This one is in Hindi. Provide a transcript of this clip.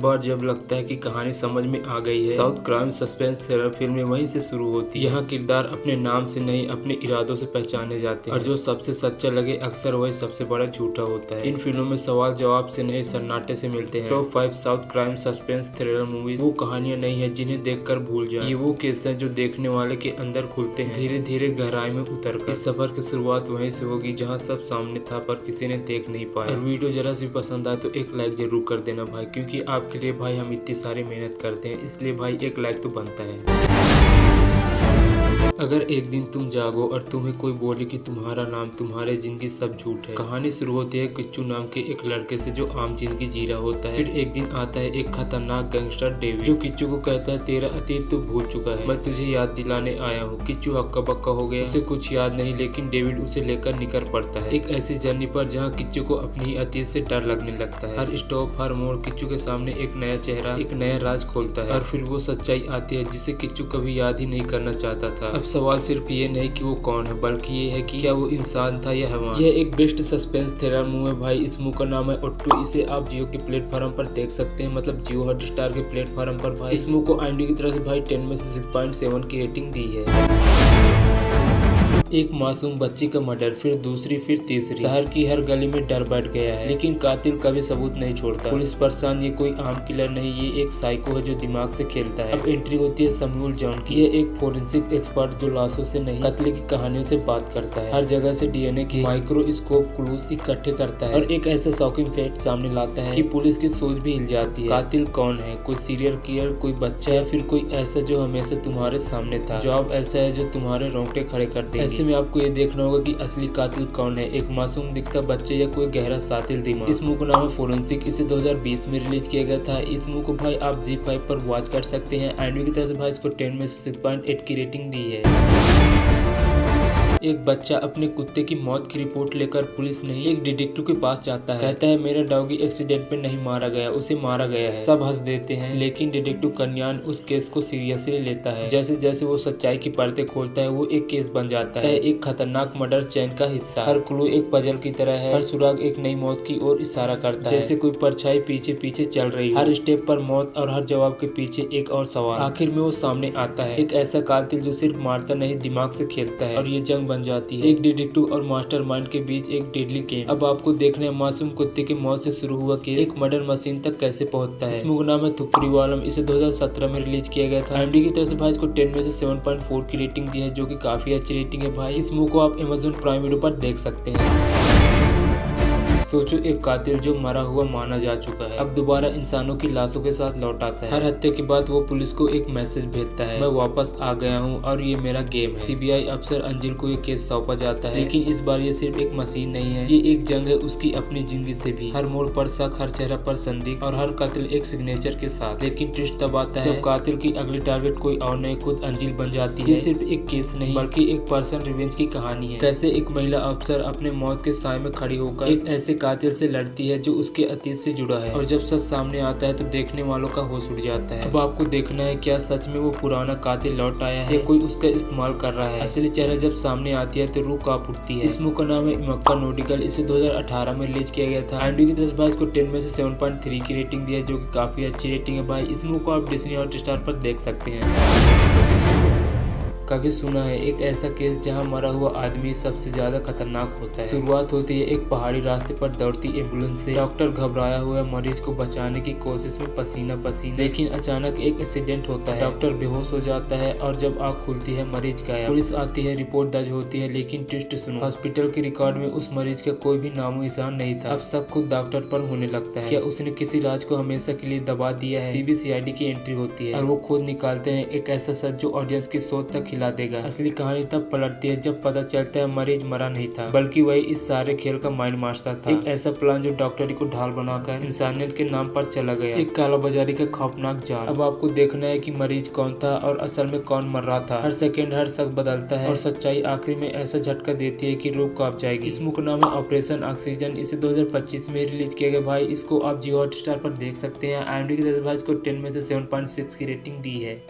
बार जब लगता है कि कहानी समझ में आ गई है, साउथ क्राइम सस्पेंस थ्रिलर फिल्में वहीं से शुरू होती है। यहाँ किरदार अपने नाम से नहीं अपने इरादों से पहचाने जाते हैं और जो सबसे सच्चा लगे अक्सर वही सबसे बड़ा झूठा होता है। इन फिल्मों में सवाल जवाब से नहीं सन्नाटे से मिलते हैं। Top 5 south crime suspense thriller movies वो कहानियां नहीं है जिन्हें देखकर भूल जाए, ये वो केस है जो देखने वाले के अंदर खुलते हैं, धीरे धीरे गहराई में उतरकर। इस सफर की शुरुआत वहीं से होगी जहाँ सब सामने था पर किसी ने देख नहीं पाया। और वीडियो जरा सी पसंद आए तो एक लाइक जरूर कर देना भाई, क्योंकि आपके लिए भाई हम इतनी सारी मेहनत करते हैं, इसलिए भाई एक लाइक तो बनता है। अगर एक दिन तुम जागो और तुम्हें कोई बोले कि तुम्हारा नाम तुम्हारे जिंदगी सब झूठ है। कहानी शुरू होती है किच्चू नाम के एक लड़के से जो आम जिंदगी जी रहा होता है। फिर एक दिन आता है एक खतरनाक गैंगस्टर डेविड जो किच्चू को कहता है तेरा अतीत तू भूल चुका है, मैं तुझे याद दिलाने आया हूँ। किच्चू हक्का बक्का हो गया, उसे कुछ याद नहीं, लेकिन डेविड उसे लेकर निकल पड़ता है एक ऐसी जर्नी पर जहाँ किच्चू को अपनी अतीत से डर लगने लगता है। हर स्टॉप हर मोड़ किच्चू के सामने एक नया चेहरा एक नया राज खोलता है और फिर वो सच्चाई आती है जिसे किच्चू कभी याद ही नहीं करना चाहता था। अब सवाल सिर्फ ये नहीं कि वो कौन है, बल्कि ये है कि क्या वो इंसान था या हैवान। यह एक बेस्ट सस्पेंस थ्रिलर मूवी है भाई। इस मूवी का नाम है ओट्टू। इसे आप जियो के प्लेटफॉर्म पर देख सकते हैं, मतलब जियो हॉटस्टार के प्लेटफॉर्म पर भाई। इस मूवी को IMDb की तरफ से भाई 10 में से 6.7 की रेटिंग दी है। एक मासूम बच्ची का मर्डर, फिर दूसरी, फिर तीसरी। शहर की हर गली में डर बैठ गया है, लेकिन कातिल कभी सबूत नहीं छोड़ता। पुलिस परेशान, ये कोई आम किलर नहीं, ये एक साइको है जो दिमाग से खेलता है। अब एंट्री होती है सैमुअल जॉन की। ये एक फोरेंसिक एक्सपर्ट जो लाशों से नहीं कत्ल की कहानियों से बात करता है। हर जगह से DNA के माइक्रोस्कोप क्लूज इकट्ठे करता है और एक ऐसा शॉकिंग फैक्ट सामने लाता है कि पुलिस की सोच भी हिल जाती है। कातिल कौन है? कोई सीरियल किलर, कोई बच्चा, या फिर कोई ऐसा जो हमेशा तुम्हारे सामने था? जवाब ऐसा है जो तुम्हारे रोंगटे खड़े कर देंगे। ऐसे में आपको ये देखना होगा कि असली कातिल कौन है, एक मासूम दिखता बच्चा या कोई गहरा सातिल दिमाग। इस मूवी का नाम है फोरेंसिक। इसे 2020 में रिलीज किया गया था। इस मूवी को भाई आप ZEE5 पर वॉच कर सकते हैं। IMDb की तरफ से भाई इसको 10 में से 6.8 की रेटिंग दी है। एक बच्चा अपने कुत्ते की मौत की रिपोर्ट लेकर पुलिस नहीं एक डिटेक्टिव के पास जाता है। कहता है मेरा डॉगी एक्सीडेंट में नहीं मारा गया, उसे मारा गया है। सब हंस देते हैं, लेकिन डिटेक्टिव कन्यान उस केस को सीरियसली लेता है। जैसे जैसे वो सच्चाई की परतें खोलता है वो एक केस बन जाता है, एक खतरनाक मर्डर चेन का हिस्सा। हर क्लू एक पजल की तरह है, हर सुराग एक नई मौत की ओर इशारा करता है, जैसे कोई परछाई पीछे पीछे चल रही। हर स्टेप पर मौत और हर जवाब के पीछे एक और सवाल। आखिर में वो सामने आता है, एक ऐसा कातिल जो सिर्फ मारता नहीं दिमाग से खेलता है, और ये जंग बन जाती है एक डिटेक्टिव और मास्टरमाइंड के बीच, एक डेडली गेम। अब आपको देखना है मासूम कुत्ते की मौत से शुरू हुआ केस एक मर्डर मशीन तक कैसे पहुंचता है। इस मूवी का नाम है थुप्रीवालम। इसे 2017 में रिलीज किया गया था। IMDb की तरफ से भाई इसको 10 में से 7.4 की रेटिंग दी है, जो कि काफी अच्छी रेटिंग है भाई। इस मूवी को आप Amazon प्राइम वीडियो पर देख सकते हैं। सोचो, एक कातिल जो मरा हुआ माना जा चुका है अब दोबारा इंसानों की लाशों के साथ लौट आता है। हर हत्या के बाद वो पुलिस को एक मैसेज भेजता है, मैं वापस आ गया हूँ और ये मेरा गेम है। CBI अफसर अंजिल को ये केस सौंपा जाता है, लेकिन इस बार ये सिर्फ एक मशीन नहीं है, ये एक जंग है उसकी अपनी जिंदगी से भी। हर मोड़ पर शक, हर चेहरा पर संदिग्ध और हर कातिल एक सिग्नेचर के साथ। लेकिन ट्विस्ट तब आता है जब कातिल की अगली टारगेट कोई और नहीं खुद अंजिल बन जाती है। ये सिर्फ एक केस नहीं बल्कि एक पर्सन रिवेंज की कहानी है। कैसे एक महिला अफसर अपने मौत के साए में खड़ी होकर एक ऐसे कातिल से लड़ती है जो उसके अतीत से जुड़ा है, और जब सच सामने आता है तो देखने वालों का होश उड़ जाता है। अब आपको देखना है क्या सच में वो पुराना कातिल लौट आया है या कोई उसका इस्तेमाल कर रहा है। असली चेहरा जब सामने आती है तो रूह कांप उठती है। इस मूवी का नाम है मक्का नोटिकल। इसे 2018 में रिलीज किया गया था। IMDb की तरफ से भाई इसको 10 में से 7.3 की रेटिंग दी है, जो कि काफी अच्छी रेटिंग है भाई। इस मूवी को आप डिज्नी हॉटस्टार पर देख सकते हैं। कभी सुना है एक ऐसा केस जहां मरा हुआ आदमी सबसे ज्यादा खतरनाक होता है। शुरुआत होती है एक पहाड़ी रास्ते पर दौड़ती एम्बुलेंस से। डॉक्टर घबराया हुआ मरीज को बचाने की कोशिश में पसीना पसीना, लेकिन अचानक एक एक्सीडेंट होता है। डॉक्टर बेहोश हो जाता है और जब आँख खुलती है मरीज गायब। पुलिस आती है, रिपोर्ट दर्ज होती है, लेकिन ट्विस्ट सुनो, हॉस्पिटल के रिकॉर्ड में उस मरीज का कोई भी नामो निशान नहीं था। अब शक खुद डॉक्टर पर होने लगता है, क्या उसने किसी राज को हमेशा के लिए दबा दिया है। CBCID की एंट्री होती है और वो खुद निकालते हैं एक ऐसा सच जो ऑडियंस की सोच तक हिला देगा। असली कहानी तब पलटती है जब पता चलता है मरीज मरा नहीं था, बल्कि वही इस सारे खेल का माइंड मास्टर था। एक ऐसा प्लान जो डॉक्टरी को ढाल बनाकर इंसानियत के नाम पर चला गया, एक कालाबाजारी का खौफनाक जाल। अब आपको देखना है कि मरीज कौन था और असल में कौन मर रहा था। हर सेकंड हर शक बदलता है और सच्चाई आखिर में ऐसा झटका देती है कि रूह कांप जाएगी। इस मूवी का नाम है ऑपरेशन ऑक्सीजन। इसे 2025 में रिलीज किया गया भाई। इसको आप जियो हॉटस्टार पर देख सकते हैं। IMDb की तरफ से भाई इसको 10 में से 7.6 की रेटिंग दी है।